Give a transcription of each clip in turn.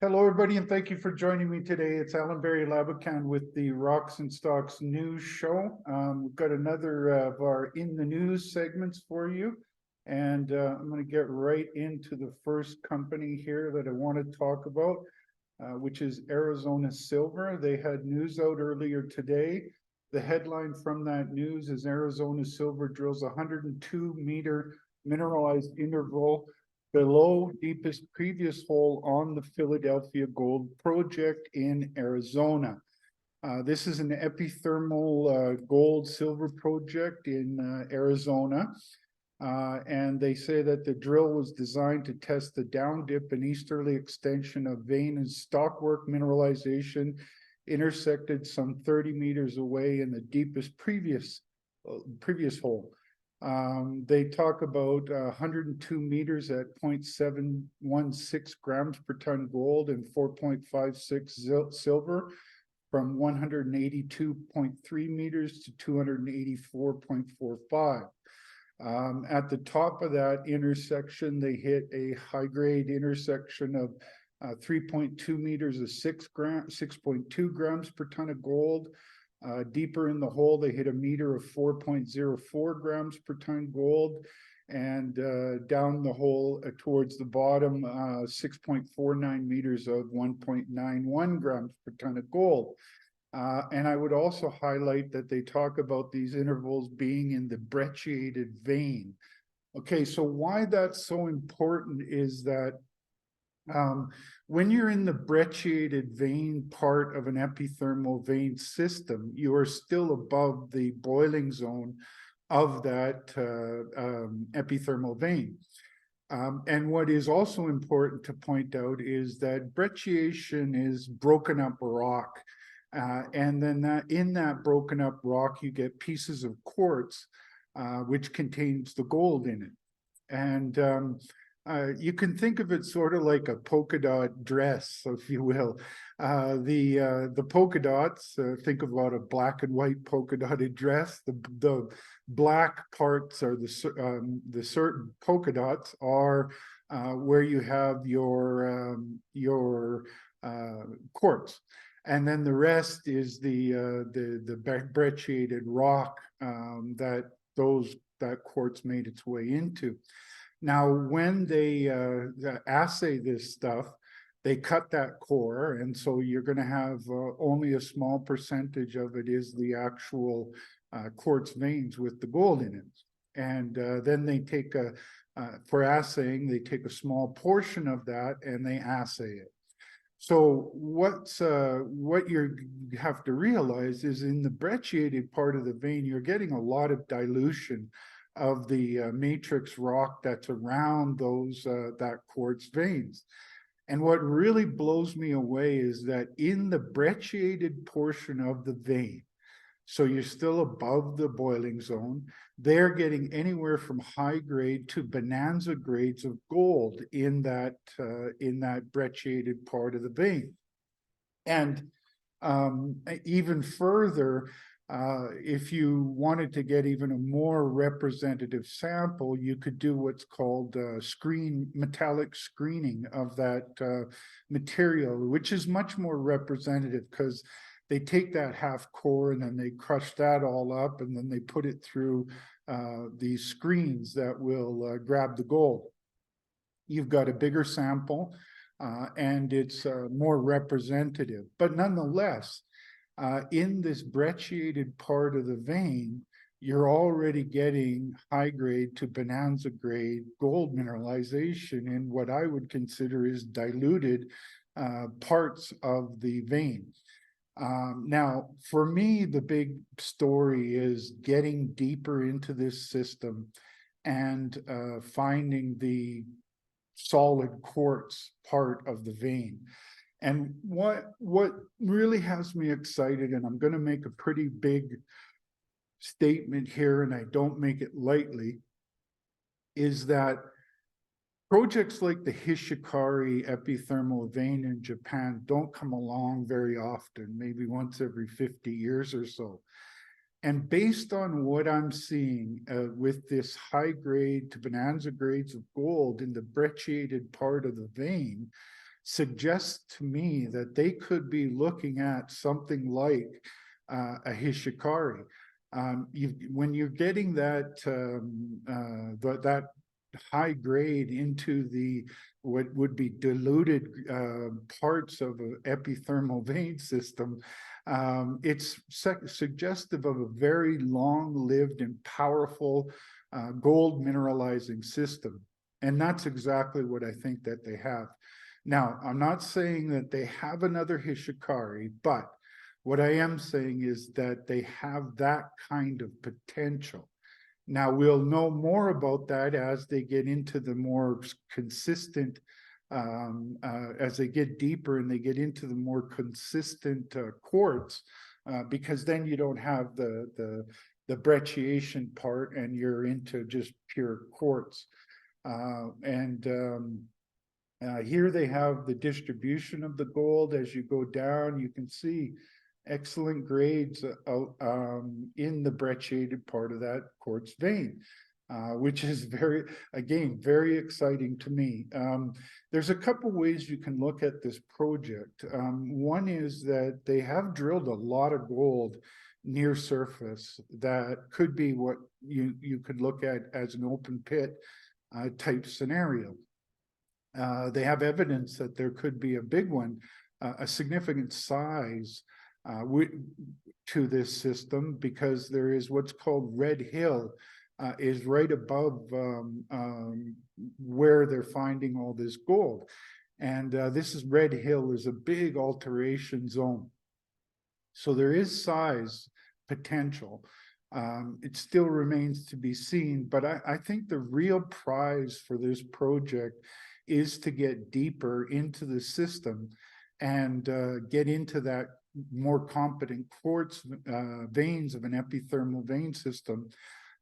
Hello, everybody, and thank you for joining me today. It's Allan Laboucan with the Rocks and Stocks News Show. We've got another of our In the News segments for you, and I'm going to get right into the first company here that I want to talk about, which is Arizona Silver. They had news out earlier today. The headline from that news is Arizona Silver drills 102-meter mineralized interval below deepest previous hole on the Philadelphia Gold Project in Arizona. This is an epithermal gold-silver project in Arizona. And they say that the drill was designed to test the down dip and easterly extension of vein and stockwork mineralization intersected some 30 meters away in the deepest previous hole. They talk about 102 meters at 0.716 grams per ton gold and 4.56 silver from 182.3 meters to 284.45. At the top of that intersection, they hit a high-grade intersection of 3.2 meters of 6.2 grams per ton of gold. Deeper in the hole, they hit a meter of 4.04 grams per ton gold, and down the hole towards the bottom, 6.49 meters of 1.91 grams per ton of gold. And I would also highlight that they talk about these intervals being in the brecciated vein. Okay, so why that's so important is that when you're in the brecciated vein part of an epithermal vein system, you are still above the boiling zone of that epithermal vein. And what is also important to point out is that brecciation is broken up rock. And then in that broken up rock, you get pieces of quartz, which contains the gold in it. And you can think of it sort of like a polka dot dress, if you will. The polka dots, think about a black and white polka dotted dress. The black parts are the certain polka dots are where you have your quartz. And then the rest is the brecciated rock that quartz made its way into. Now, when they assay this stuff, they cut that core, and so you're going to have only a small percentage of it is the actual quartz veins with the gold in it. And then they take for assaying, they take a small portion of that and they assay it. So what you have to realize is in the brecciated part of the vein, you're getting a lot of dilution of the matrix rock that's around those that quartz veins. And what really blows me away is that in the brecciated portion of the vein, so you're still above the boiling zone, they're getting anywhere from high grade to bonanza grades of gold in that brecciated part of the vein. And even further, if you wanted to get even a more representative sample, you could do what's called metallic screening of that material, which is much more representative because they take that half core and then they crush that all up and then they put it through these screens that will grab the gold. You've got a bigger sample and it's more representative, but nonetheless, in this brecciated part of the vein, you're already getting high grade to bonanza grade gold mineralization in what I would consider is diluted parts of the vein. Now, for me, the big story is getting deeper into this system and finding the solid quartz part of the vein. And what really has me excited, and I'm going to make a pretty big statement here, and I don't make it lightly, is that projects like the Hishikari epithermal vein in Japan don't come along very often, maybe once every 50 years or so. And based on what I'm seeing with this high grade to bonanza grades of gold in the brecciated part of the vein, suggests to me that they could be looking at something like a Hishikari. When you're getting that that high grade into the what would be diluted parts of an epithermal vein system, it's suggestive of a very long-lived and powerful gold mineralizing system. And that's exactly what I think that they have. Now, I'm not saying that they have another Hishikari, but what I am saying is that they have that kind of potential. Now, we'll know more about that as they get into the more consistent, as they get deeper and they get into the more consistent quartz, because then you don't have the brecciation part and you're into just pure quartz. Here they have the distribution of the gold. As you go down, you can see excellent grades in the brecciated part of that quartz vein, which is very exciting to me. There's a couple ways you can look at this project. One is that they have drilled a lot of gold near surface that could be what you could look at as an open pit type scenario. They have evidence that there could be a big one, a significant size to this system, because there is what's called Red Hill, is right above where they're finding all this gold. And this is Red Hill is a big alteration zone. So there is size potential. It still remains to be seen, but I think the real prize for this project is to get deeper into the system and get into that more competent quartz veins of an epithermal vein system.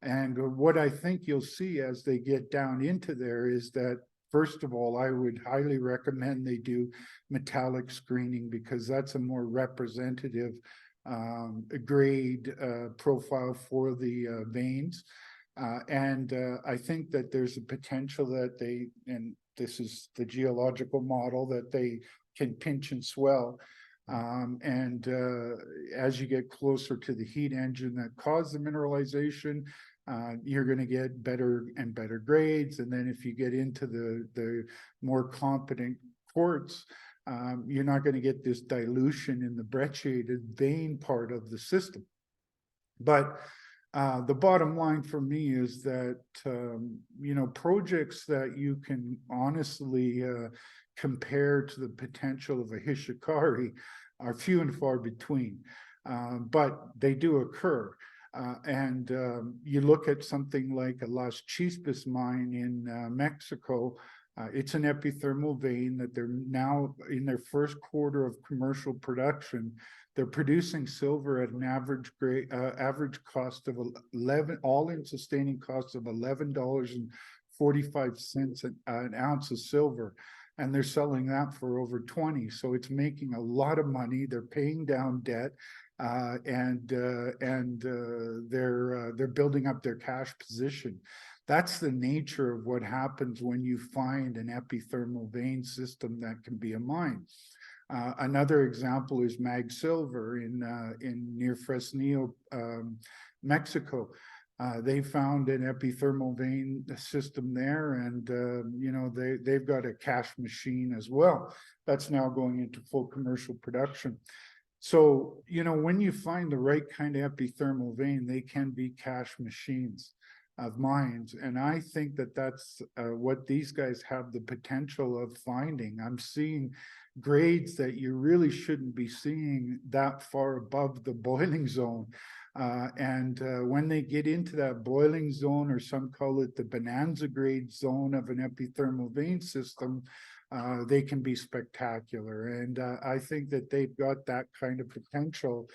And what I think you'll see as they get down into there is that, first of all, I would highly recommend they do metallic screening, because that's a more representative grade profile for the veins. I think that there's a potential that they, and this is the geological model, that they can pinch and swell. As you get closer to the heat engine that caused the mineralization, you're going to get better and better grades. And then if you get into the more competent quartz, you're not going to get this dilution in the brecciated vein part of the system. But the bottom line for me is that, projects that you can honestly compare to the potential of a Hishikari are few and far between, but they do occur. You look at something like a Las Chispas mine in Mexico. It's an epithermal vein that they're now in their first quarter of commercial production. They're producing silver at an average cost of all-in sustaining costs of $11.45 an ounce of silver, and they're selling that for over 20. So it's making a lot of money. They're paying down debt, and they're building up their cash position. That's the nature of what happens when you find an epithermal vein system that can be a mine. Another example is Mag Silver in near Fresnillo, Mexico. They found an epithermal vein system there, and they've got a cash machine as well that's now going into full commercial production. So when you find the right kind of epithermal vein, they can be cash machines of mines, and I think that that's what these guys have the potential of finding. I'm seeing grades that you really shouldn't be seeing that far above the boiling zone. When they get into that boiling zone, or some call it the bonanza grade zone of an epithermal vein system, they can be spectacular. And I think that they've got that kind of potential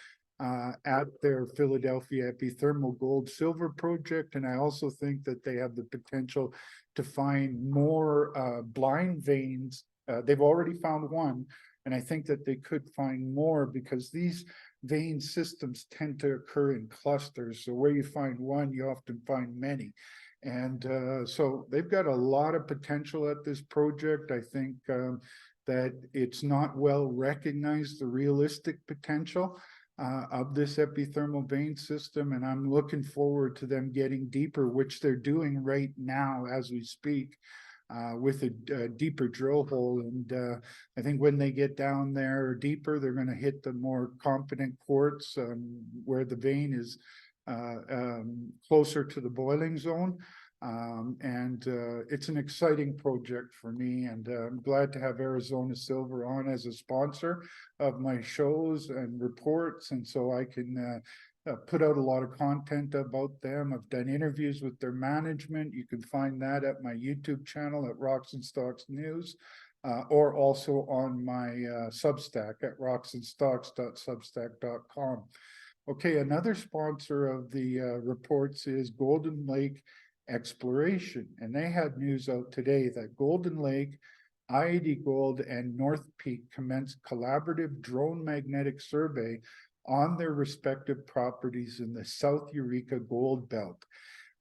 at their Philadelphia epithermal gold silver project. And I also think that they have the potential to find more blind veins. They've already found one, and I think that they could find more, because these vein systems tend to occur in clusters. So where you find one, you often find many. And so they've got a lot of potential at this project. I think that it's not well recognized, the realistic potential of this epithermal vein system. And I'm looking forward to them getting deeper, which they're doing right now as we speak. With a deeper drill hole. And I think when they get down there deeper, they're going to hit the more competent quartz where the vein is closer to the boiling zone. It's an exciting project for me, and I'm glad to have Arizona Silver on as a sponsor of my shows and reports, and so I can put out a lot of content about them. I've done interviews with their management. You can find that at my YouTube channel at Rocks and Stocks News, or also on my Substack at rocksandstocks.substack.com. Okay, another sponsor of the reports is Golden Lake Exploration, and they had news out today that Golden Lake, i-80 Gold, and North Peak commenced collaborative drone magnetic survey on their respective properties in the South Eureka Gold Belt.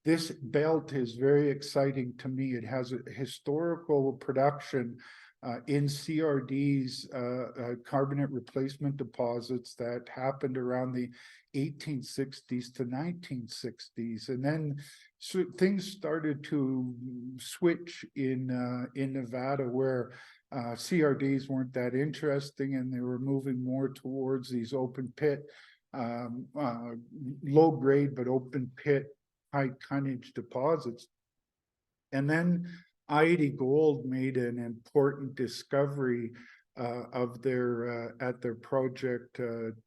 This belt is very exciting to me. It has a historical production in CRD's carbonate replacement deposits that happened around the 1860s to 1960s. And then things started to switch in Nevada, where CRDs weren't that interesting, and they were moving more towards these open pit, low grade, but open pit, high tonnage deposits. And then i-80 Gold made an important discovery of their at their project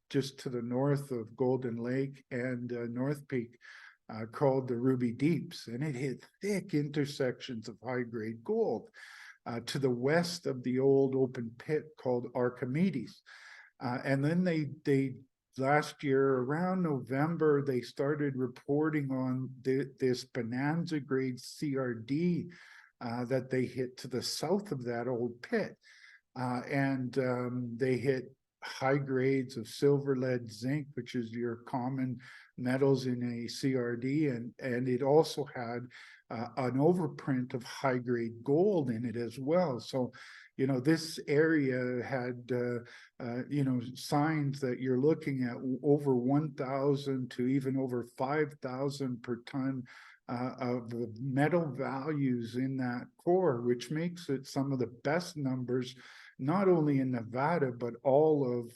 just to the north of Golden Lake and North Peak, called the Ruby Deeps, and it hit thick intersections of high-grade gold to the west of the old open pit called Archimedes. And then they last year around November, they started reporting on this bonanza grade CRD that they hit to the south of that old pit. They hit high grades of silver, lead, zinc, which is your common metals in a CRD, and it also had an overprint of high grade gold in it as well. So, you know, this area had, you know, signs that you're looking at over 1,000 to even over 5,000 per ton of the metal values in that core, which makes it some of the best numbers, not only in Nevada, but all of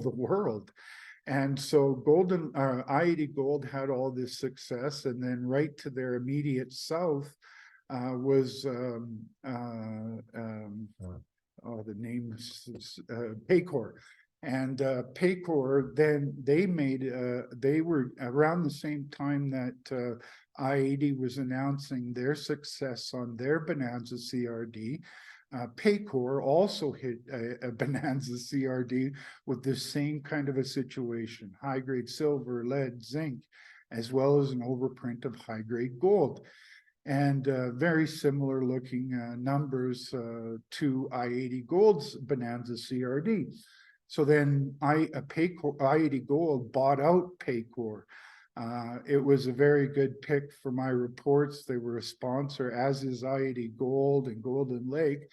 the world. And so i-80 Gold had all this success, and then right to their immediate south was the name is Paycore. And Paycore, then they were around the same time that i-80 was announcing their success on their Bonanza CRD. Paycore also hit a Bonanza CRD with the same kind of a situation: high-grade silver, lead, zinc, as well as an overprint of high-grade gold. And very similar looking numbers to i-80 Gold's Bonanza CRD. So then i-80 Gold bought out Paycore. It was a very good pick for my reports. They were a sponsor, as is i-80 Gold and Golden Lake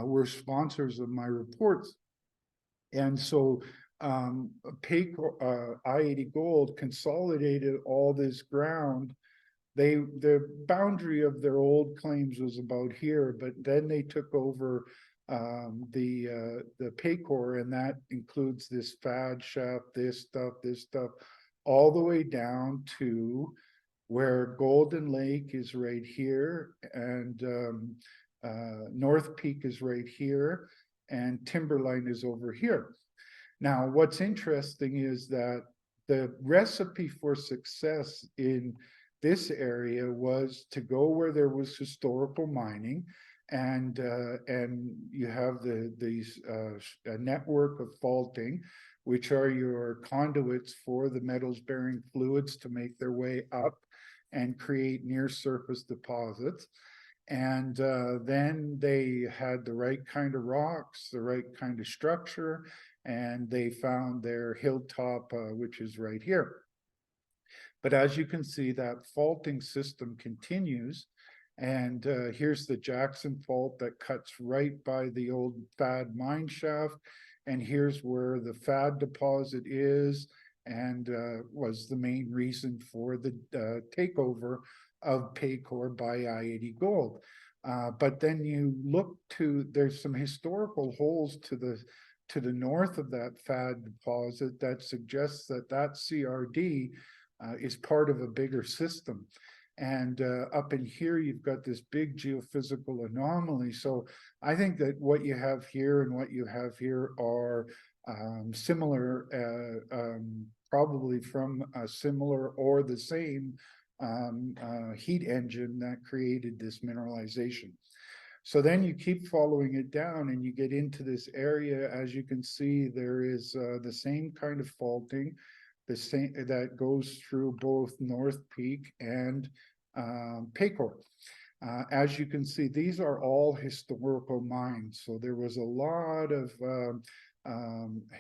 were sponsors of my reports. And so Paycore, i-80 Gold consolidated all this ground. The boundary of their old claims was about here, but then they took over the Paycore, and that includes this FAD shaft, this stuff, all the way down to where Golden Lake is right here, and North Peak is right here, and Timberline is over here. Now, what's interesting is that the recipe for success in this area was to go where there was historical mining, and you have these network of faulting, which are your conduits for the metals bearing fluids to make their way up and create near surface deposits. And then they had the right kind of rocks, the right kind of structure, and they found their hilltop, which is right here. But as you can see, that faulting system continues, And here's the Jackson Fault that cuts right by the old FAD mine shaft. And here's where the FAD deposit is, and was the main reason for the takeover of Paycore by I-80 Gold. But then you look to, there's some historical holes to the north of that FAD deposit that suggests that that CRD is part of a bigger system. And up in here, you've got this big geophysical anomaly. So I think that what you have here and what you have here are similar, probably from a similar or the same heat engine that created this mineralization. So then you keep following it down and you get into this area. As you can see, there is the same kind of faulting, the same that goes through both North Peak and Paycore. As you can see, these are all historical mines. So there was a lot of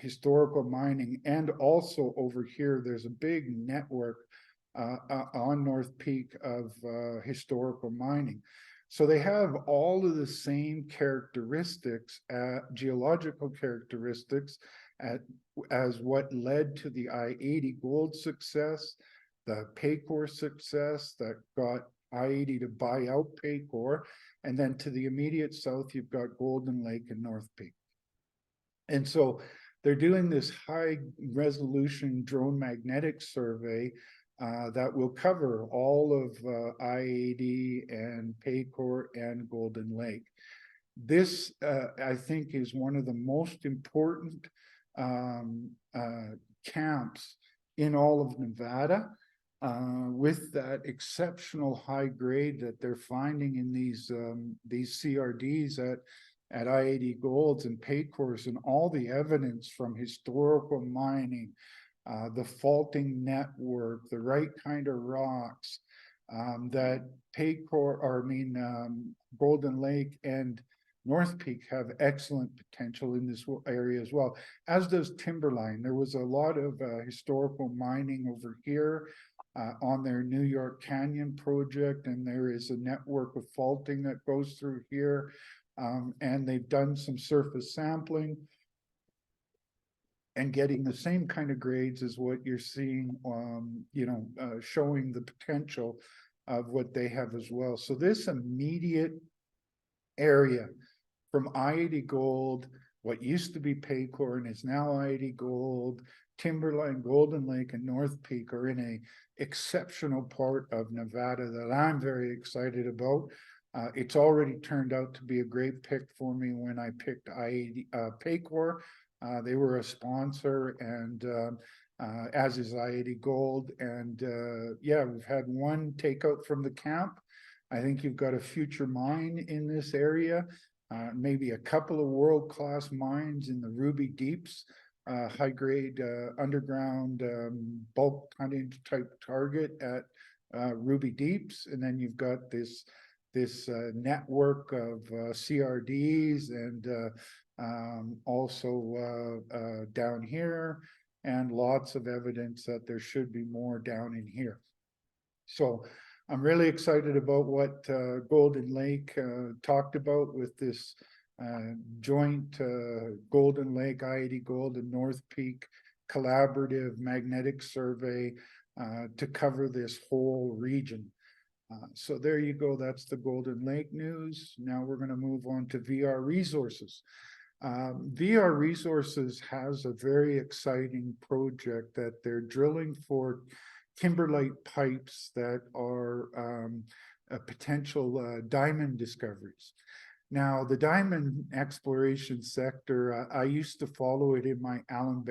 historical mining, and also over here, there's a big network on North Peak of historical mining. So they have all of the same characteristics, geological characteristics, as what led to the I-80 Gold success, the Paycore success that got I-80 to buy out Paycore, and then to the immediate south, you've got Golden Lake and North Peak. And so they're doing this high resolution drone magnetic survey that will cover all of I-80 and Paycore and Golden Lake. This, I think, is one of the most important camps in all of Nevada, with that exceptional high grade that they're finding in these CRDs at I-80 Golds and Paycores, and all the evidence from historical mining, the faulting network, the right kind of rocks, that Paycore, or Golden Lake and North Peak have excellent potential in this area as well, as does Timberline. There was a lot of historical mining over here on their New York Canyon project, and there is a network of faulting that goes through here, and they've done some surface sampling and getting the same kind of grades as what you're seeing, showing the potential of what they have as well. So this immediate area from I-80 Gold, what used to be Paycore and is now I-80 Gold, Timberline, Golden Lake, and North Peak are in a exceptional part of Nevada that I'm very excited about. It's already turned out to be a great pick for me when I picked I-80 Paycore. They were a sponsor, and as is I-80 Gold. And yeah, we've had one takeout from the camp. I think you've got a future mine in this area, maybe a couple of world-class mines in the Ruby Deeps, high-grade underground bulk tonnage type target at Ruby Deeps. And then you've got this network of CRDs and also down here, and lots of evidence that there should be more down in here. So I'm really excited about what Golden Lake talked about with this joint Golden Lake, I-80 Gold, and North Peak collaborative magnetic survey to cover this whole region. So there you go. That's the Golden Lake news. Now we're going to move on to VR Resources. VR Resources has a very exciting project that they're drilling for kimberlite pipes that are potential diamond discoveries. Now, the diamond exploration sector, I used to follow it in my Allan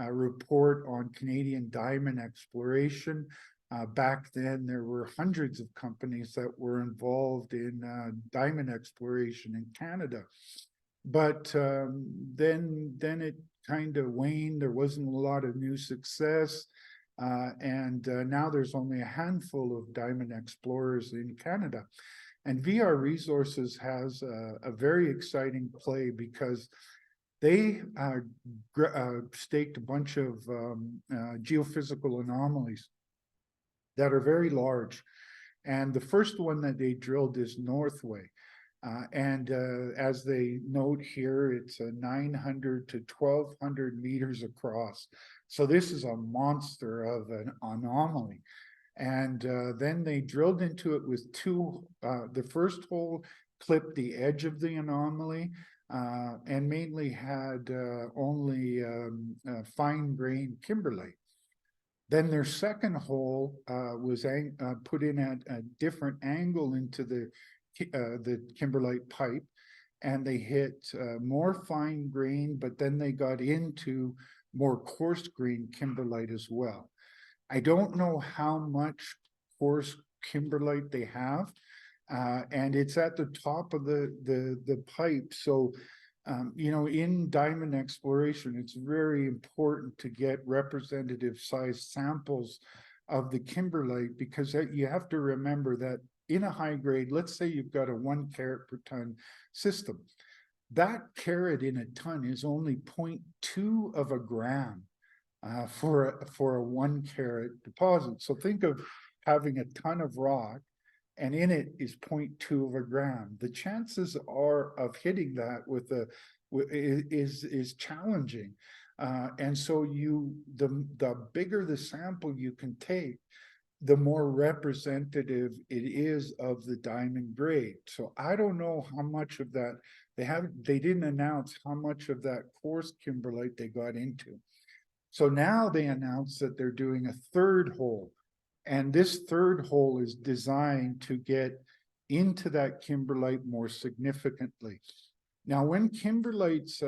report on Canadian diamond exploration. Back then, there were hundreds of companies that were involved in diamond exploration in Canada. But then it kind of waned. There wasn't a lot of new success. And now there's only a handful of diamond explorers in Canada. And VR Resources has a very exciting play because they staked a bunch of geophysical anomalies that are very large. And the first one that they drilled is Northway. As they note here, it's a 900 to 1200 meters across. So this is a monster of an anomaly. And then they drilled into it with the first hole clipped the edge of the anomaly and mainly had only fine grained kimberlite. Then their second hole was put in at a different angle into the kimberlite pipe, and they hit more fine grain, but then they got into more coarse grain kimberlite as well. I don't know how much coarse kimberlite they have, and it's at the top of the pipe. So, you know, in diamond exploration, it's very important to get representative size samples of the kimberlite, because you have to remember that in a high grade, let's say you've got a 1 carat per ton system, that carat in a ton is only 0.2 of a gram for a 1 carat deposit. So think of having a ton of rock, and in it is 0.2 of a gram. The chances are of hitting that with is challenging, and so the bigger the sample you can take, the more representative it is of the diamond grade. So I don't know how much of that they didn't announce how much of that coarse kimberlite they got into. So now they announced that they're doing a third hole, and this third hole is designed to get into that kimberlite more significantly. Now, when kimberlites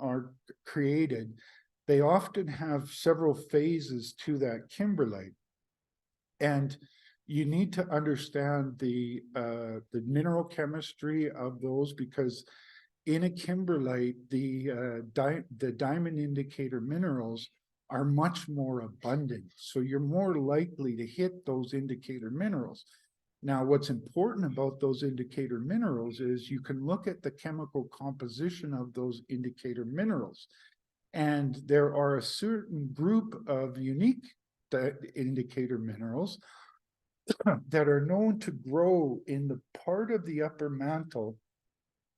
are created, they often have several phases to that kimberlite. And you need to understand the mineral chemistry of those, because in a kimberlite, the diamond indicator minerals are much more abundant. So you're more likely to hit those indicator minerals. Now, what's important about those indicator minerals is you can look at the chemical composition of those indicator minerals. And there are a certain group of unique indicator minerals that are known to grow in the part of the upper mantle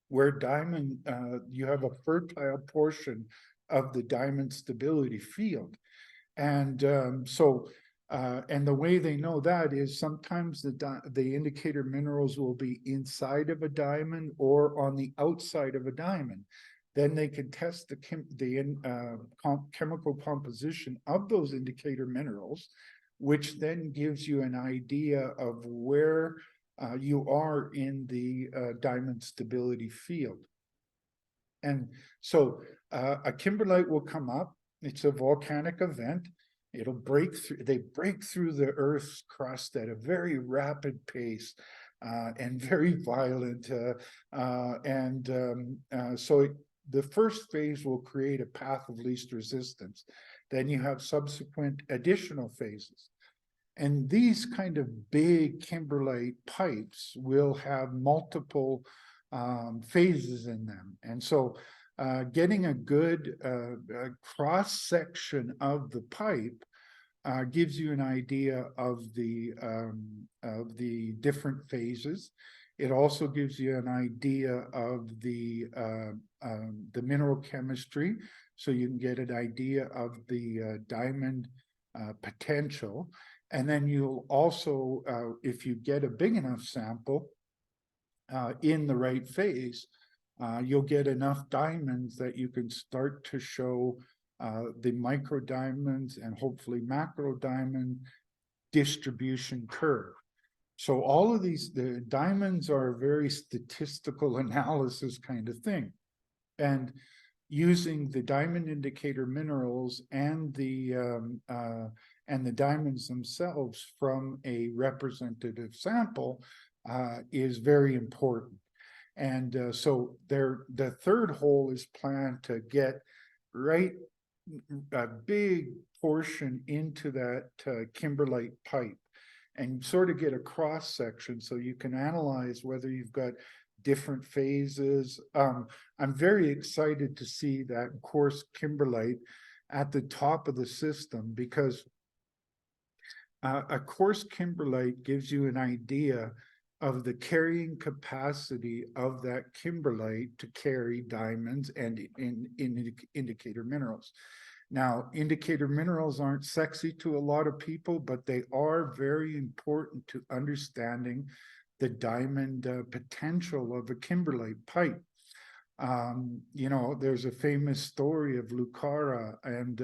where diamond, you have a fertile portion of the diamond stability field. And and the way they know that is sometimes the indicator minerals will be inside of a diamond or on the outside of a diamond. Then they can test the chemical composition of those indicator minerals, which then gives you an idea of where you are in the diamond stability field. And so a kimberlite will come up. It's a volcanic event. It'll break through, they break through the Earth's crust at a very rapid pace and very violent. So the first phase will create a path of least resistance. Then you have subsequent additional phases. And these kind of big kimberlite pipes will have multiple phases in them. And so getting a good cross section of the pipe gives you an idea of the different phases. It also gives you an idea of the mineral chemistry, so you can get an idea of the diamond potential. And then you'll also, if you get a big enough sample in the right phase, you'll get enough diamonds that you can start to show the micro diamonds and hopefully macro diamond distribution curve. So all of these, the diamonds are a very statistical analysis kind of thing. And using the diamond indicator minerals and the diamonds themselves from a representative sample is very important. And so the third hole is planned to get right a big portion into that kimberlite pipe and sort of get a cross section so you can analyze whether you've got different phases. I'm very excited to see that coarse kimberlite at the top of the system, because A coarse kimberlite gives you an idea of the carrying capacity of that kimberlite to carry diamonds and indicator minerals. Now, indicator minerals aren't sexy to a lot of people, but they are very important to understanding the diamond potential of a kimberlite pipe. You know, there's a famous story of Lucara, and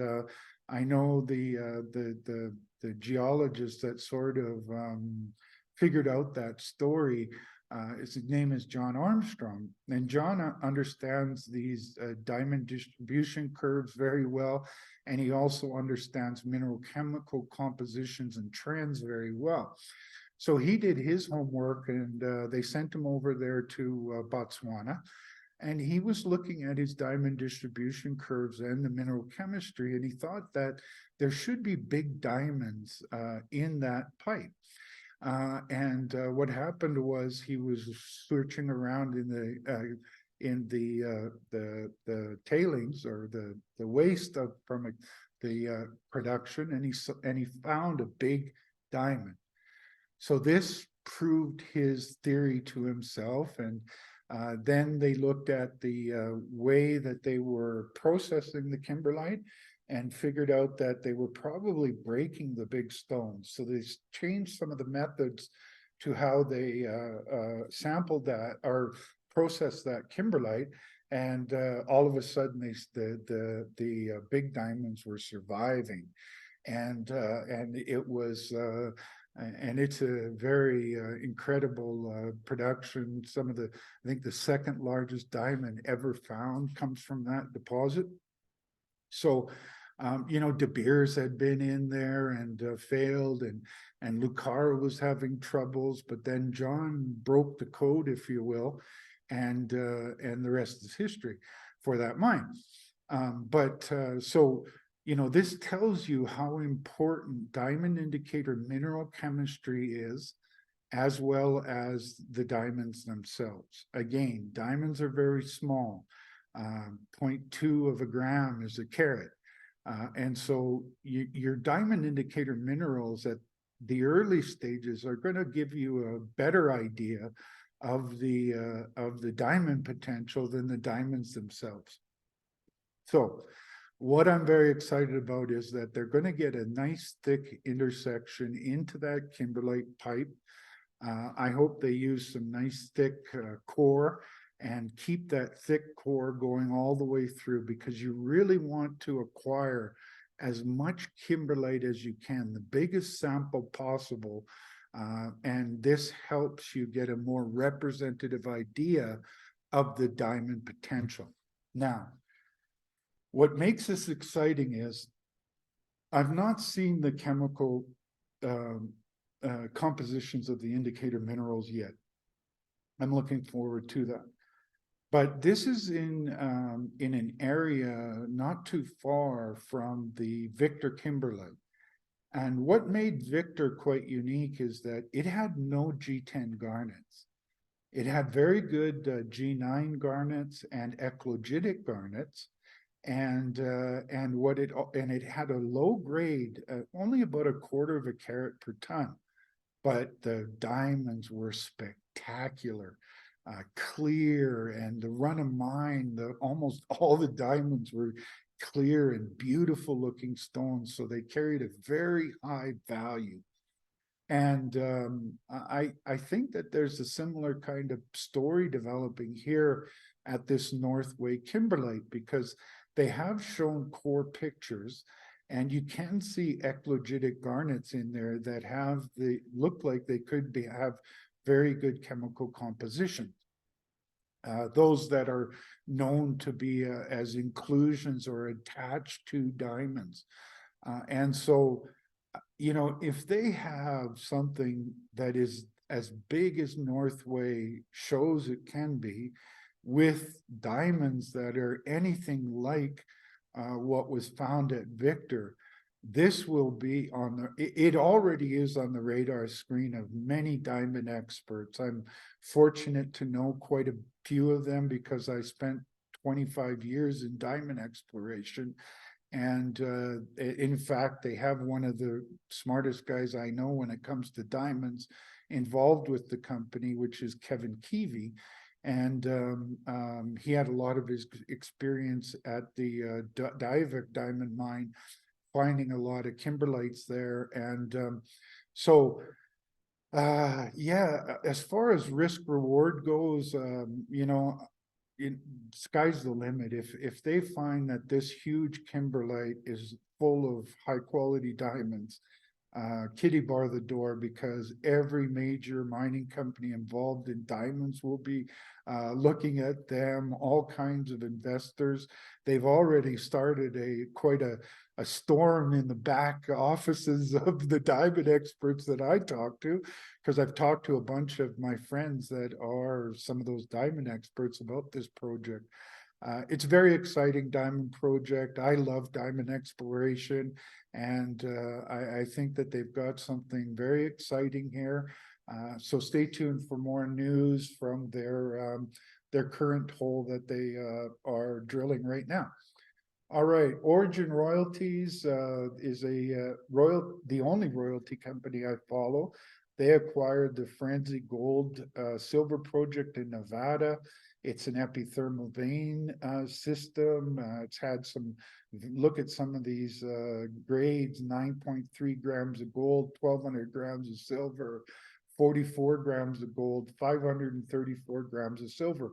I know the geologist that sort of figured out that story. His name is John Armstrong, and John understands these diamond distribution curves very well, and he also understands mineral chemical compositions and trends very well. So he did his homework, and they sent him over there to Botswana. And he was looking at his diamond distribution curves and the mineral chemistry, and he thought that there should be big diamonds in that pipe. What happened was he was searching around in the tailings or the waste from the production, and he found a big diamond. So this proved his theory to himself, and then they looked at the way that they were processing the kimberlite and figured out that they were probably breaking the big stones. So they changed some of the methods to how they sampled that or processed that kimberlite, and all of a sudden the big diamonds were surviving, and it was. And it's a very incredible production. Some of I think the second largest diamond ever found comes from that deposit. So, you know, De Beers had been in there and failed, and Lucara was having troubles, but then John broke the code, if you will, and the rest is history for that mine. So, you know, this tells you how important diamond indicator mineral chemistry is, as well as the diamonds themselves. Again, diamonds are very small. 0.2 of a gram is a carat. And so your diamond indicator minerals at the early stages are going to give you a better idea of the diamond potential than the diamonds themselves. So what I'm very excited about is that they're going to get a nice thick intersection into that kimberlite pipe. I hope they use some nice thick core and keep that thick core going all the way through, because you really want to acquire as much kimberlite as you can, the biggest sample possible. And this helps you get a more representative idea of the diamond potential. Now, what makes this exciting is I've not seen the chemical compositions of the indicator minerals yet. I'm looking forward to that. But this is in an area not too far from the Victor kimberlite. And what made Victor quite unique is that it had no G10 garnets. It had very good G9 garnets and eclogitic garnets. And it had a low grade, only about 1/4 of a carat per ton, but the diamonds were spectacular, clear, and the run of mine, almost all the diamonds were clear and beautiful looking stones, so they carried a very high value. And I think that there's a similar kind of story developing here at this Northway kimberlite, because they have shown core pictures, and you can see eclogitic garnets in there that look like they could have very good chemical composition. Those that are known to be as inclusions or attached to diamonds. And so, you know, if they have something that is as big as Northway shows it can be, with diamonds that are anything like what was found at Victor, this will be it already is on the radar screen of many diamond experts. I'm fortunate to know quite a few of them because I spent 25 years in diamond exploration. And in fact, they have one of the smartest guys I know when it comes to diamonds involved with the company, which is Kevin Keevy. And he had a lot of his experience at the Diavik diamond mine, finding a lot of kimberlites there. And so yeah, as far as risk reward goes, you know, sky's the limit. If they find that this huge kimberlite is full of high quality diamonds, kitty bar the door, because every major mining company involved in diamonds will be looking at them, all kinds of investors. They've already started quite a storm in the back offices of the diamond experts that I talk to, because I've talked to a bunch of my friends that are some of those diamond experts about this project. It's a very exciting diamond project. I love diamond exploration, and I think that they've got something very exciting here. So stay tuned for more news from their current hole that they are drilling right now. All right, Orogen Royalties is the only royalty company I follow. They acquired the Frenzy Gold Silver project in Nevada. It's an epithermal vein system. It's had some, look at some of these grades: 9.3 grams of gold, 1,200 grams of silver, 44 grams of gold, 534 grams of silver.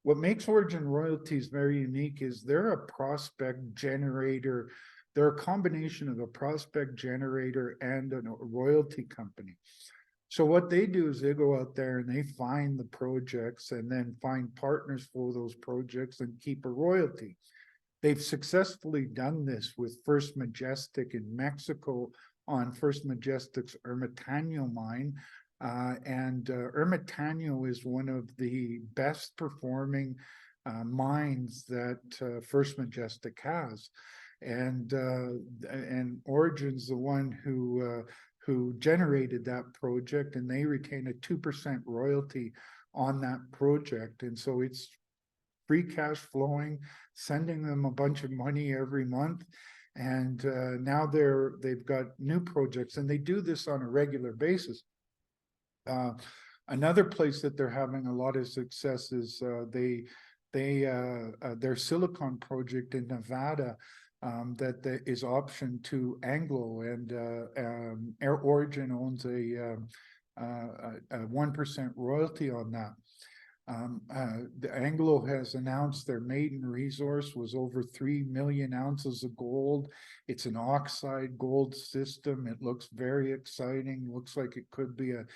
What makes Orogen Royalties very unique is they're a prospect generator. They're a combination of a prospect generator and a royalty company. So what they do is they go out there and they find the projects and then find partners for those projects and keep a royalty. They've successfully done this with First Majestic in Mexico on First Majestic's Ermitaño mine. Ermitaño is one of the best performing mines that First Majestic has. And Orogen's the one who generated that project, and they retain a 2% royalty on that project. And so it's free cash flowing, sending them a bunch of money every month. And now they've got new projects, and they do this on a regular basis. Another place that they're having a lot of success is their silicon project in Nevada that is optioned to Anglo, and Orogen owns a 1% royalty on that. The Anglo has announced their maiden resource was over 3 million ounces of gold. It's an oxide gold system. It looks very exciting. Looks like it could be a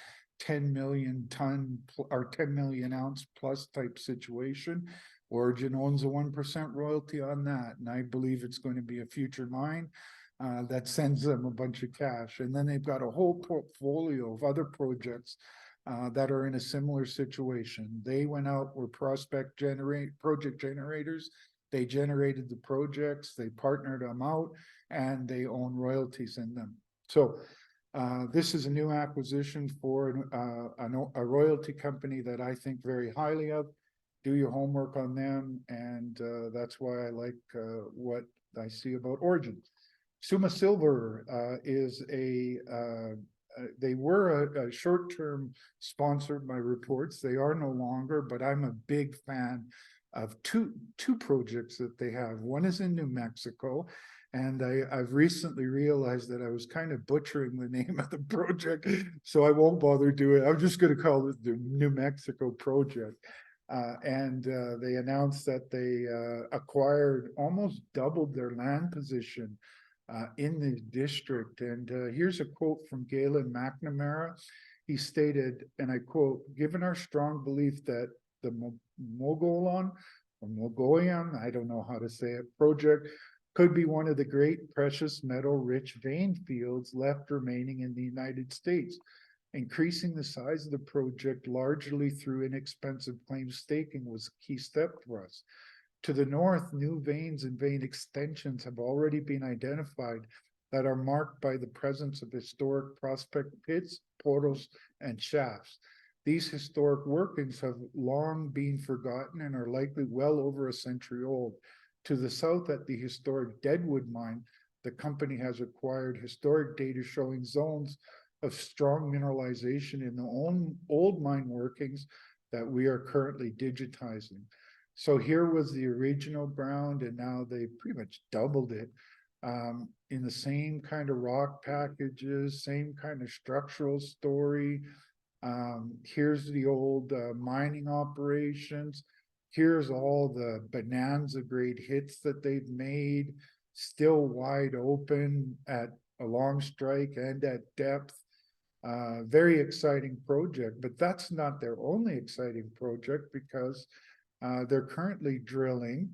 10 million ton or 10 million ounce plus type situation. Orogen owns a 1% royalty on that, and I believe it's going to be a future mine that sends them a bunch of cash. And then they've got a whole portfolio of other projects that are in a similar situation. They went out, were project generators. They generated the projects, they partnered them out, and they own royalties in them. So this is a new acquisition for a royalty company that I think very highly of. Do your homework on them, and that's why I like what I see about Orogen. Summa Silver is they were a short-term sponsor of my reports. They are no longer, but I'm a big fan of two projects that they have. One is in New Mexico, and I've recently realized that I was kind of butchering the name of the project, so I won't bother doing it. I'm just going to call it the New Mexico project. They announced that they acquired, almost doubled their land position in the district. And here's a quote from Galen McNamara. He stated, and I quote, "Given our strong belief that the Mogollon, or Mogollon, I don't know how to say it, project could be one of the great precious metal rich vein fields left remaining in the United States. Increasing the size of the project largely through inexpensive claim staking was a key step for us. To the north, new veins and vein extensions have already been identified that are marked by the presence of historic prospect pits, portals, and shafts. These historic workings have long been forgotten and are likely well over a century old. To the south at the historic Deadwood mine, the company has acquired historic data showing zones of strong mineralization in the old mine workings that we are currently digitizing. So here was the original ground, and now they pretty much doubled it in the same kind of rock packages, same kind of structural story. Here's the old mining operations. Here's all the bonanza grade hits that they've made, still wide open at a long strike and at depth. Very exciting project, but that's not their only exciting project, because they're currently drilling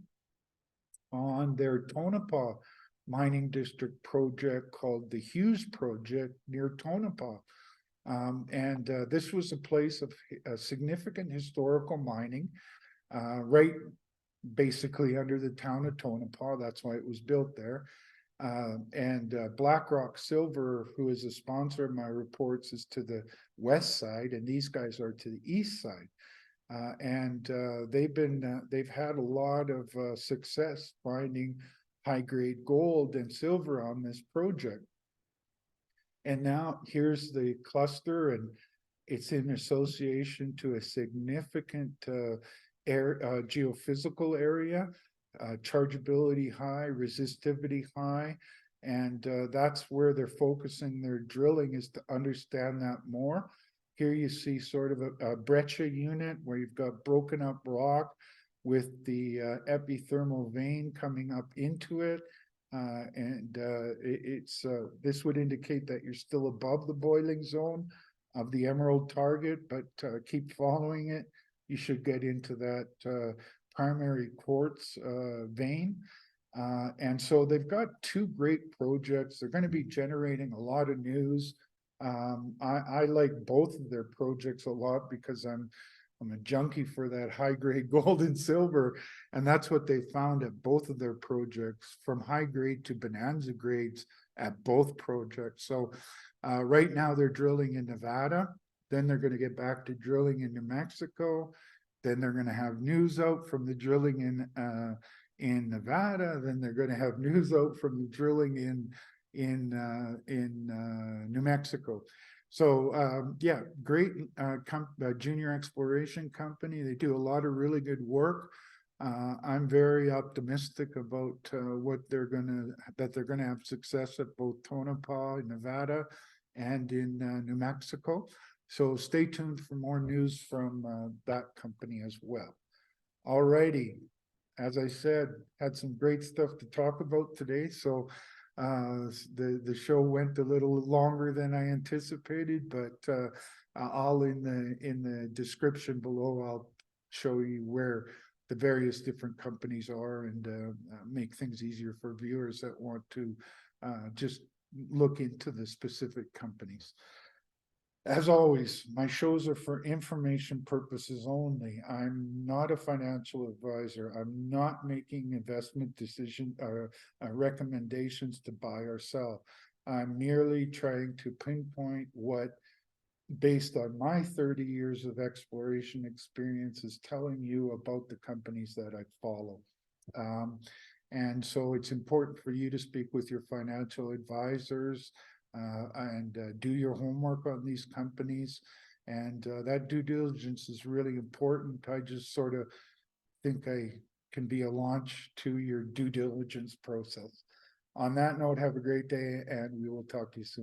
on their Tonopah mining district project called the Hughes Project near Tonopah. And this was a place of significant historical mining, right basically under the town of Tonopah. That's why it was built there. And Blackrock Silver, who is a sponsor of my reports, is to the west side, and these guys are to the east side. And they've had a lot of success finding high-grade gold and silver on this project. And now here's the cluster, and it's in association to a significant geophysical area, chargeability high, resistivity high, and that's where they're focusing their drilling, is to understand that more. Here you see sort of a breccia unit where you've got broken up rock with the epithermal vein coming up into it. This would indicate that you're still above the boiling zone of the emerald target, but keep following it. You should get into that primary quartz vein. And so they've got two great projects. They're going to be generating a lot of news. I like both of their projects a lot, because I'm a junkie for that high grade gold and silver, and that's what they found at both of their projects, from high grade to bonanza grades at both projects. So right now they're drilling in Nevada, then they're going to get back to drilling in New Mexico, then they're going to have news out from the drilling in Nevada, then they're going to have news out from the drilling in New Mexico. So yeah, great junior exploration company. They do a lot of really good work. I'm very optimistic about that they're gonna have success at both Tonopah in Nevada and in New Mexico. So stay tuned for more news from that company as well. Alrighty, as I said, had some great stuff to talk about today. So the show went a little longer than I anticipated, but I'll in the description below, I'll show you where the various different companies are, and make things easier for viewers that want to just look into the specific companies. As always, my shows are for information purposes only. I'm not a financial advisor. I'm not making investment decision recommendations to buy or sell. I'm merely trying to pinpoint what, based on my 30 years of exploration experience, is telling you about the companies that I follow. And so it's important for you to speak with your financial advisors and do your homework on these companies. And that due diligence is really important. I just sort of think I can be a launch to your due diligence process. On that note, have a great day, and we will talk to you soon.